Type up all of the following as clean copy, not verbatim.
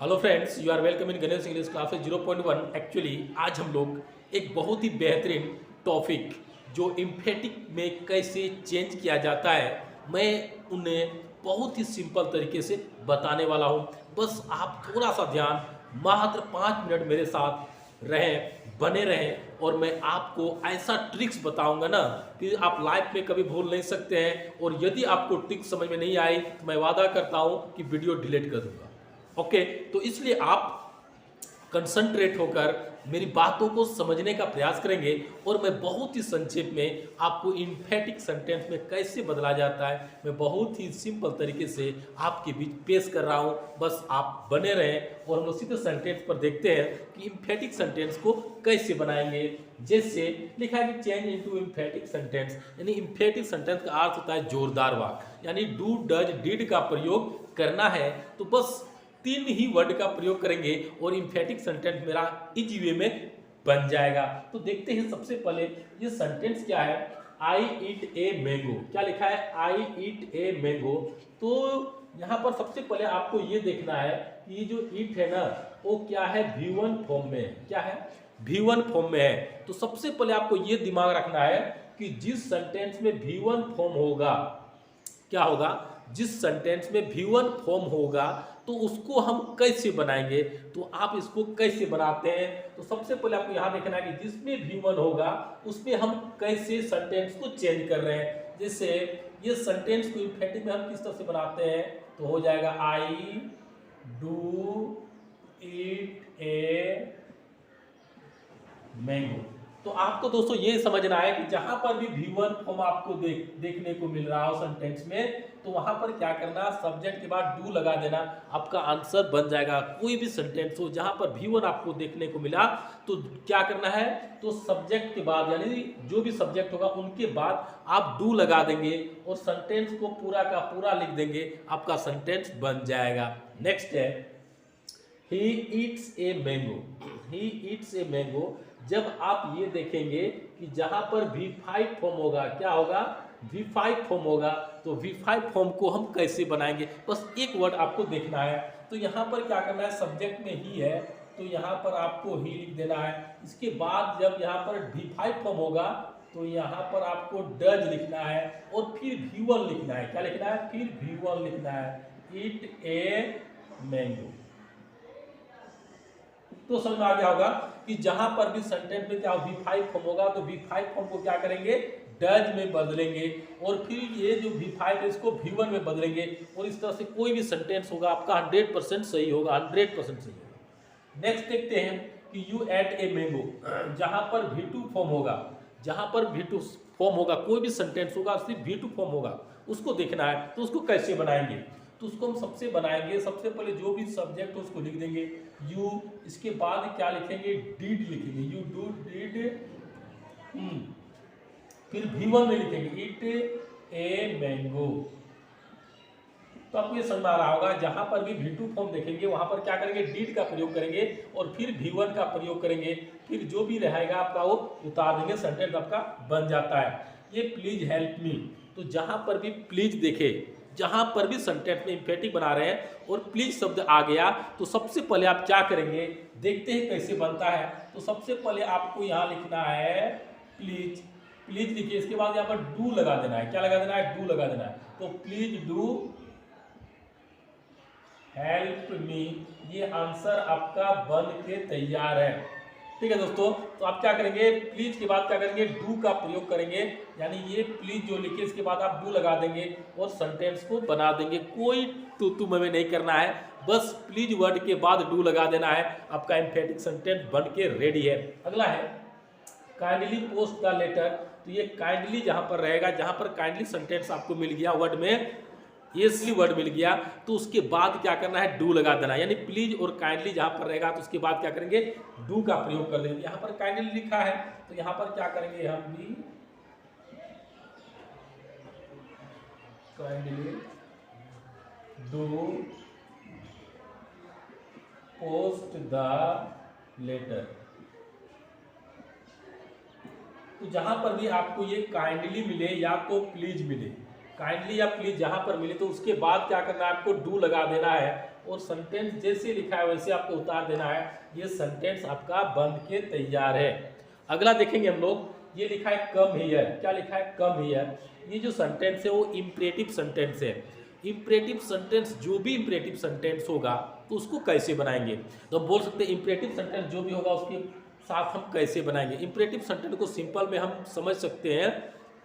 Hello friends, you are welcome in Ganesh English classes 0.1। Actually आज हम लोग एक बहुत ही बेहतरीन टॉपिक जो इम्फेटिक में कैसे चेंज किया जाता है, मैं उन्हें बहुत ही सिंपल तरीके से बताने वाला हूं। बस आप थोड़ा सा ध्यान, मात्र 5 मिनट मेरे साथ रहें, बने रहें और मैं आपको ऐसा ट्रिक्स बताऊंगा ना कि आप लाइफ में कभी भूल नहीं सकते हैं। और यदि आपको ट्रिक्स समझ में नहीं आई तो मैं वादा करता हूं कि वीडियो डिलीट कर दूंगा। ओके, तो इसलिए आप कंसंट्रेट होकर मेरी बातों को समझने का प्रयास करेंगे और मैं बहुत ही संक्षेप में आपको इम्फेटिक सेंटेंस में कैसे बदला जाता है मैं बहुत ही सिंपल तरीके से आपके बीच पेश कर रहा हूं। बस आप बने रहें और हम लोग सीधे सेंटेंस पर देखते हैं कि इम्फेटिक सेंटेंस को कैसे बनाएंगे। जैसे लिखा है कि चेंज इनटू इम्फेटिक सेंटेंस, यानी इम्फेटिक सेंटेंस का अर्थ होता है जोरदार वाक्य, यानी डू डज डिड का प्रयोग करना है तो बस 3 ही वर्ड का प्रयोग करेंगे और इम्फेटिक सेंटेंस मेरा इजी वे में बन जाएगा। तो देखते हैं सबसे पहले ये सेंटेंस क्या है। आई ईट ए मैंगो, क्या लिखा है? आई ईट ए मैंगो। तो यहाँ पर सबसे पहले आपको ये देखना है कि ये जो ईट है ना वो क्या है, V1 फॉर्म में है। क्या है? V1 फॉर्म में है। तो सबसे पहले आपको ये दिमाग रखना है कि जिस सेंटेंस में V1 फॉर्म होगा, क्या होगा, जिस सेंटेंस में V1 फॉर्म होगा तो उसको हम कैसे बनाएंगे। तो आप इसको कैसे बनाते हैं, तो सबसे पहले आपको यहां देखना है कि जिसमें V1 होगा उसमें हम कैसे सेंटेंस को चेंज कर रहे हैं। जैसे ये सेंटेंस को इम्फेटिक में हम किस तरह से बनाते हैं, तो हो जाएगा I do eat a mango. तो आपको दोस्तों ये समझना है कि जहां पर भी V1 फॉर्म आपको देखने को मिल रहा हो सेंटेंस में, तो वहां पर क्या करना, सब्जेक्ट के बाद डू लगा देना, आपका आंसर बन जाएगा। कोई भी सेंटेंस हो जहां पर V1 आपको देखने को मिला तो क्या करना है, तो सब्जेक्ट के बाद यानी जो भी सब्जेक्ट होगा उनके बाद आप डू लगा देंगे और सेंटेंस को पूरा का पूरा लिख देंगे, आपका सेंटेंस बन जाएगा। नेक्स्ट है he eats a mango. He eats a mango, जब आप ये देखेंगे कि जहां पर V5 फॉर्म होगा, क्या होगा, V5 फॉर्म होगा, तो V5 फॉर्म को हम कैसे बनाएंगे, बस एक वर्ड आपको देखना है। तो यहाँ पर क्या करना है, सब्जेक्ट में ही है तो यहाँ पर आपको ही लिख देना है। इसके बाद जब यहाँ पर V5 फॉर्म होगा तो यहाँ पर आपको डज लिखना है और फिर V1 लिखना है। क्या लिखना है, फिर V1 लिखना है, ईट ए मैंगो। तो समझ में आ गया होगा कि जहां पर भी सेंटेंस में क्या V5 फॉर्म होगा तो V5 फॉर्म को क्या करेंगे, डज में बदलेंगे और फिर ये जो V5 है इसको V1 में बदलेंगे और इस तरह से कोई भी सेंटेंस होगा आपका 100% सही होगा, 100% सही होगा। नेक्स्ट देखते हैं कि यू एट ए मैंगो, जहां पर V2 फॉर्म होगा, जहां पर V2 फॉर्म होगा, कोई भी सेंटेंस होगा सिर्फ V2 फॉर्म होगा, उसको देखना है। तो उसको कैसे बनाएंगे, तो उसको हम सबसे बनाएंगे, सबसे पहले जो भी सब्जेक्ट है उसको लिख देंगे यू, इसके बाद क्या लिखेंगे, डीड लिखेंगे, यू डू डीड, फिर V1 में लिखेंगे ईट ए मैंगो। तो आपको ये समझ में आ रहा होगा, जहां पर भी V2 फॉर्म देखेंगे वहां पर क्या करेंगे, डीड का प्रयोग करेंगे और फिर V1 का प्रयोग करेंगे, फिर जो भी रहेगा आपका वो उतार देंगे, सेंटेंस आपका बन जाता है। ये प्लीज हेल्प मी, तो जहां पर भी प्लीज देखे, जहां पर भी सेंटेंस में इम्फेटिक बना रहे हैं और प्लीज शब्द आ गया तो सबसे पहले आप क्या करेंगे, देखते हैं कैसे बनता है। तो सबसे पहले आपको यहां लिखना है प्लीज, प्लीज लिखिए, इसके बाद यहाँ पर डू लगा देना है। क्या लगा देना है, डू लगा देना है। तो प्लीज डू हेल्प मी, ये आंसर आपका बन के तैयार है। ठीक है दोस्तों, तो आप क्या करेंगे, प्लीज के बाद क्या करेंगे, डू का प्रयोग करेंगे, यानी ये प्लीज जो लिखे इसके बाद आप डू लगा देंगे और सेंटेंस को बना देंगे। कोई तू में नहीं करना है, बस प्लीज वर्ड के बाद डू लगा देना है, आपका एम्फेटिक सेंटेंस बन के रेडी है। अगला है काइंडली पोस्ट द लेटर। तो ये काइंडली जहां पर रहेगा, जहां पर काइंडली सेंटेंस आपको मिल गया वर्ड में, एसली वर्ड मिल गया, तो उसके बाद क्या करना है, डू लगा देना, यानी प्लीज और काइंडली जहां पर रहेगा तो उसके बाद क्या करेंगे, डू का प्रयोग कर देंगे। यहां पर काइंडली लिखा है तो यहां पर क्या करेंगे, हम भी kindly do post the letter. तो जहां पर भी आपको ये काइंडली मिले या तो प्लीज मिले, काइंडली या प्लीज जहां पर मिले तो उसके बाद क्या करना है, आपको डू लगा देना है और सेंटेंस जैसे लिखा है वैसे आपको उतार देना है। ये सेंटेंस आपका बन के तैयार है। अगला देखेंगे हम लोग, ये लिखा है कम हियर। क्या लिखा है? Come here. ये जो सेंटेंस है वो इम्परेटिव सेंटेंस है। इम्परेटिव सेंटेंस, जो भी इम्परेटिव सेंटेंस होगा तो उसको कैसे बनाएंगे? तो हम बोल सकते हैं इम्परेटिव सेंटेंस जो भी होगा उसके साथ हम कैसे बनाएंगे। इम्परेटिव सेंटेंस को सिंपल में हम समझ सकते हैं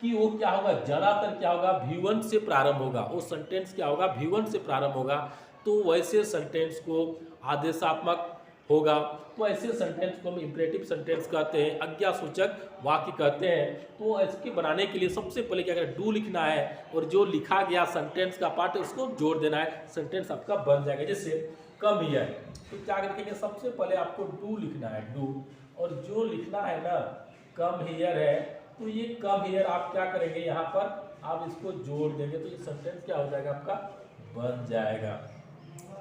कि वो क्या होगा, ज़्यादातर क्या होगा, V1 से प्रारंभ होगा। वो सेंटेंस क्या होगा, V1 से प्रारंभ होगा। तो वैसे सेंटेंस को आदेशात्मक होगा, तो ऐसे सेंटेंस को हम इम्परेटिव सेंटेंस कहते हैं, आज्ञासूचक वाक्य कहते हैं। तो इसके बनाने के लिए सबसे पहले क्या करें, डू लिखना है और जो लिखा गया सेंटेंस का पार्ट है उसको जोड़ देना है, सेंटेंस आपका बन जाएगा। जैसे कम हियर, तो क्या लिखेंगे, सबसे पहले आपको डू लिखना है, डू, और जो लिखना है ना कम हियर है, तो ये कम हियर आप क्या करेंगे, यहाँ पर आप इसको जोड़ देंगे तो ये सेंटेंस क्या हो जाएगा, आपका बन जाएगा।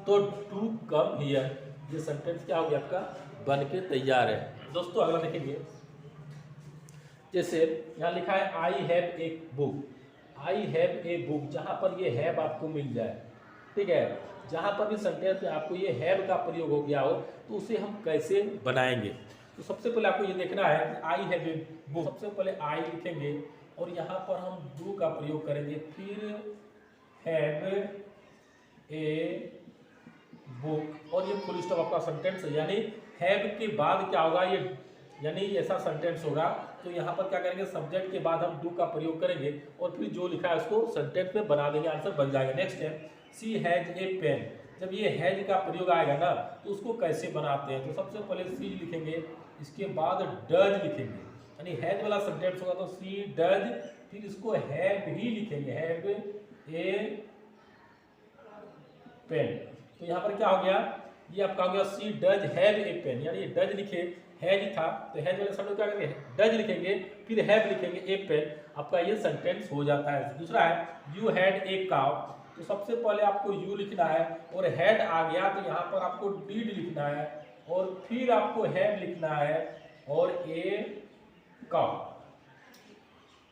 तो टू कम हियर, ये सेंटेंस क्या हो गया, आपका बन के तैयार है। दोस्तों अगला देखेंगे, जैसे यहाँ लिखा है I have a book, I have a book, जहाँ पर ये हैव आपको मिल जाए, ठीक है, जहाँ पर भी सेंटेंस में आपको ये हैव का प्रयोग हो गया हो तो उसे हम कैसे बनाएंगे। तो सबसे पहले आपको ये देखना है कि आई हैव ए बुक, सबसे पहले आई लिखेंगे और यहाँ पर हम डू का प्रयोग करेंगे, फिर हैव ए बुक और ये फुल स्टॉप आपका सेंटेंस है। यानी हैव के बाद क्या होगा, ये यानी ऐसा सेंटेंस होगा तो यहाँ पर क्या करेंगे, सब्जेक्ट के बाद हम डू का प्रयोग करेंगे और फिर जो लिखा है उसको सेंटेंस में बना देंगे, आंसर बन जाएगा। नेक्स्ट है सी हैज ए पेन, जब ये हैज का प्रयोग आएगा ना तो उसको कैसे बनाते हैं। तो सबसे पहले सी लिखेंगे, इसके बाद डज लिखेंगे, यानी हैज वाला सेंटेंस होगा तो सी डज, फिर इसको हैव ही लिखेंगे, हैव ए पेन। तो यहाँ पर क्या हो गया, ये आपका हो गया सी डज हैव ए पेन, यानी डज लिखे, हैज था तो हैज वाले शब्द क्या करेंगे, डज लिखेंगे, फिर हैव लिखेंगे, ए पेन, आपका ये सेंटेंस हो जाता है। दूसरा है यू हैड ए काउ, तो सबसे पहले आपको यू लिखना है और हैड आ गया तो यहाँ पर आपको डीड लिखना है और फिर आपको हैव लिखना है और ए काउ,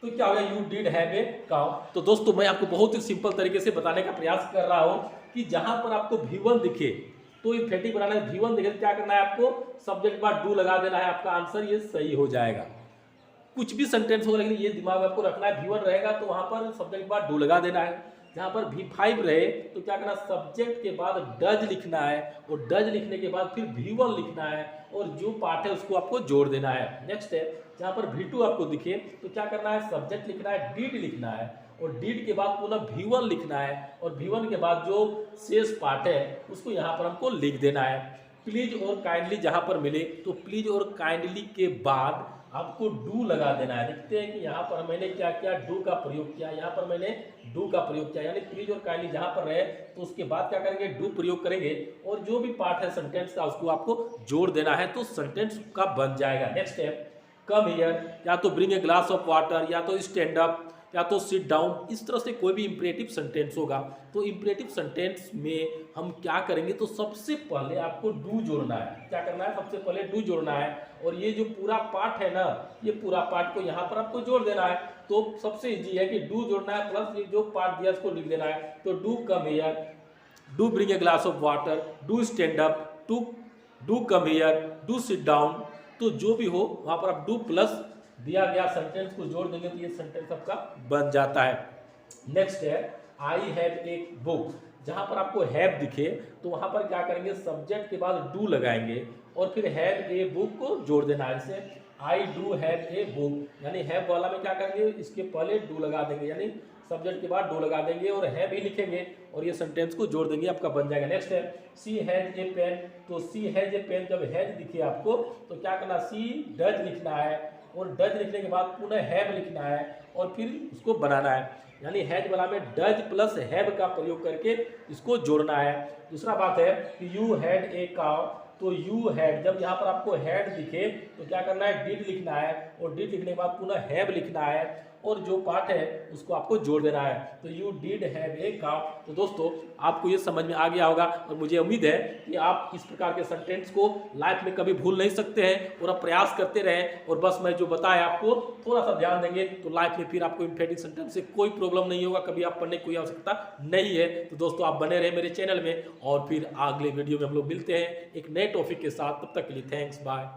तो क्या होगा, you did have a cow. तो दोस्तों मैं आपको बहुत ही सिंपल तरीके से बताने का प्रयास कर रहा हूँ कि जहां पर आपको V1 दिखे तो इम्परेटिव बनाना है, V1 दिखे तो क्या करना है, आपको सब्जेक्ट के बाद डू लगा देना है, आपका आंसर ये सही हो जाएगा। कुछ भी सेंटेंस होगा लेकिन ये दिमाग में आपको रखना है, V1 रहेगा तो वहां पर सब्जेक्ट के बाद डू लगा देना है। जहां पर V5 रहे तो क्या करना, सब्जेक्ट के बाद डज लिखना है और डज लिखने के बाद फिर V1 लिखना है और जो पार्ट है उसको आपको जोड़ देना है। नेक्स्ट है जहां पर V2 आपको दिखे तो क्या करना है, सब्जेक्ट लिखना है, डीड लिखना है और डीड के बाद पुनः V1 लिखना है और V1 के बाद जो शेष पार्ट है उसको यहाँ पर हमको लिख देना है। प्लीज और काइंडली जहाँ पर मिले तो प्लीज और काइंडली के बाद आपको डू लगा देना है। देखते हैं कि यहाँ पर मैंने क्या किया, डू का प्रयोग किया, यहाँ पर मैंने डू का प्रयोग किया, यानी प्लीज और काइंडली जहाँ पर रहे तो उसके बाद क्या करेंगे, डू प्रयोग करेंगे और जो भी पार्ट है सेंटेंस का उसको आपको जोड़ देना है तो सेंटेंस का बन जाएगा। नेक्स्ट है कम हियर, या तो bring a glass of water, या तो स्टैंड अप, या तो सिट डाउन, इस तरह से कोई भी इम्परेटिव सेंटेंस होगा। तो इम्परेटिव सेंटेंस में हम क्या करेंगे, तो सबसे पहले आपको डू जोड़ना है। क्या करना है, सबसे पहले डू जोड़ना है और ये जो पूरा पार्ट है ना, ये पूरा पार्ट को यहाँ पर आपको जोड़ देना है। तो सबसे इजी है कि डू जोड़ना है प्लस ये जो पार्ट दिया उसको लिख देना है। तो do come here, do bring a glass of water, do stand up, do come here, do sit down. तो जो भी हो वहाँ पर आप डू प्लस दिया गया सेंटेंस को जोड़ देंगे तो ये सेंटेंस आपका बन जाता है। नेक्स्ट है आई हैव ए बुक, जहां पर आपको हैव दिखे तो वहां पर क्या करेंगे, सब्जेक्ट के बाद डू लगाएंगे और फिर हैव ए बुक को जोड़ देना है। जैसे I do have a book, यानी हैव वाला में क्या करेंगे, इसके पहले डू लगा देंगे, यानी सब्जेक्ट के बाद डू लगा देंगे और हैव ही लिखेंगे और ये सेंटेंस को जोड़ देंगे, आपका बन जाएगा। नेक्स्ट है सी हैज ए पेन, तो सी हैज ए पेन जब हैज दिखे आपको तो क्या करना, सी डज लिखना है और डज लिखने के बाद पुनः हैव लिखना है और फिर उसको बनाना है, यानी हैज वाला में डज प्लस हैव का प्रयोग करके इसको जोड़ना है। दूसरा बात है कि यू हैड ए काउ, तो यू हैड, जब यहाँ पर आपको हैड दिखे तो क्या करना है, डिड लिखना है और डिड लिखने के बाद पुनः हैव लिखना है और जो पार्ट है उसको आपको जोड़ देना है। तो you did have a cow. तो दोस्तों आपको ये समझ में आ गया होगा और मुझे उम्मीद है कि आप इस प्रकार के सेंटेंस को लाइफ में कभी भूल नहीं सकते हैं और आप प्रयास करते रहें। और बस मैं जो बताया आपको थोड़ा सा ध्यान देंगे तो लाइफ में फिर आपको एम्फेटिक सेंटेंस से कोई प्रॉब्लम नहीं होगा, कभी आप पढ़ने की कोई आवश्यकता नहीं है। तो दोस्तों आप बने रहे मेरे चैनल में और फिर अगले वीडियो में हम लोग मिलते हैं एक नए टॉपिक के साथ। तब तक के लिए थैंक्स, बाय।